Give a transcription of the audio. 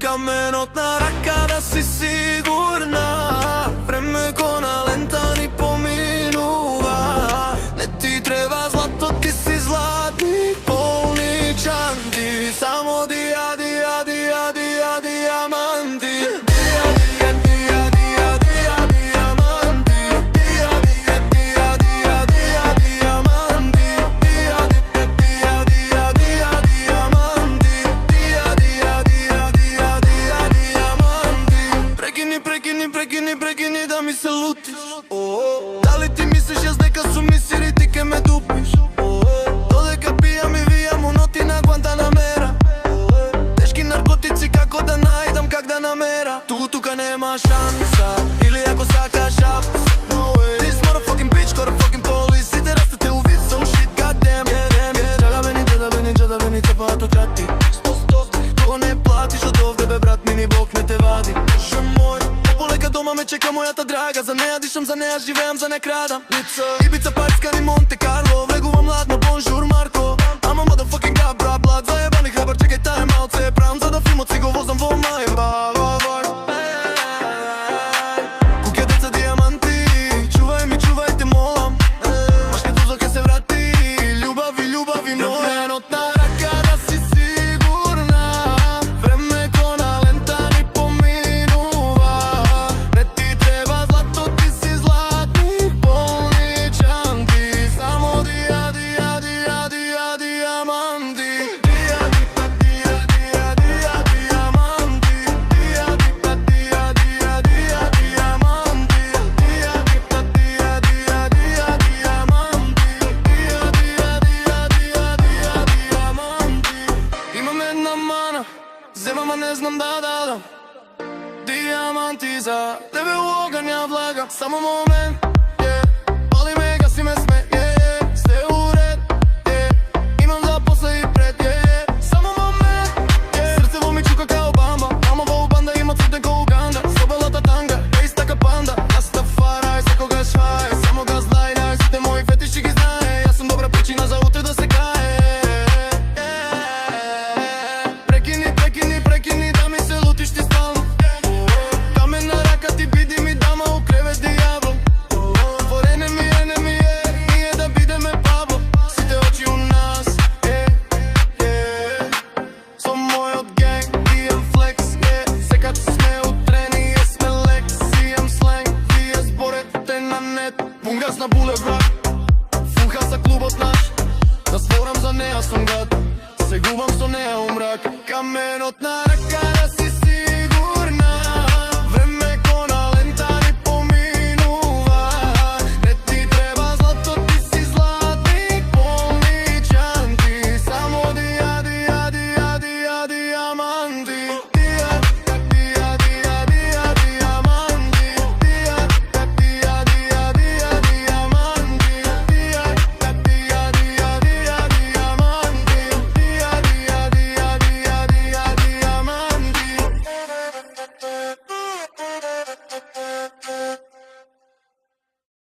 Каменотна рака да си сигурна, време ко на лента ни поминува. Не ти треба злато, ти си златни полни чанти, само диаманти. Прекини да ми се лутиш. Дали ти мислиш јас дека сум мисир и ти ке ме дупиш? Додека пијам и вијам уноти на Гуантанамера. Тешки наркотици како да најдам, как да намера. Тука нема шанса, или ако сакаш апс. This motherfucking bitch got a fucking police. Сите растете у вид, so shit, goddamn. Джада бени, цепаат од рати. Ко не платиш од овде бе брат, мини Бог не те вади. Боже мој, полека дома ме чека мојата драга. За неа дишам, за неа живеам, за неа крадам. Ибица, Париска и Монте Карло. Влегувам ладно, бонжур Марко. Ама motherfucking god, bra, блад. Заебани храбар, чекај тај малце. Правам за да филмот си го возам во Мајба. Куќе деца диаманти, чувај ми, чувајте, молам. Машке дозо ке се врати, љубави моја. Каменотна рака да си сигурна, време ко на лента ни поминува. Не ти треба злато, ти си златни полни чанти, само диаманти. Имам една мана, земам, а не знам да дадам. Диаманти за тебе у оган ја влагам. Само момент, пали ме, гаси ме, сме, сте уред, имам за после и пред, само момент, срцево ми чука као бамба. Ама во банда има цветен ко Уганда. Слобелата танга, така панда. Растафарај, секогаш хај, само газ лајнај. Сите мои фетиши ги знае, јас сум добра причина за утре да се кае. Прекини да ми се лутиш ти стално. Каменна рака ти биди ми дама у кревет дијавол. For enemy, ние да бидеме Пабло. Сите очи у нас, со мојот генг, имам флекс, секад сме утрени, сме лекс, имам сленг, вие зборете на нет. Пун газ на булеврат, фул хас за клубот наш. Да сворам за неа сум гад, се губам со неа у мрак. Каменотна рака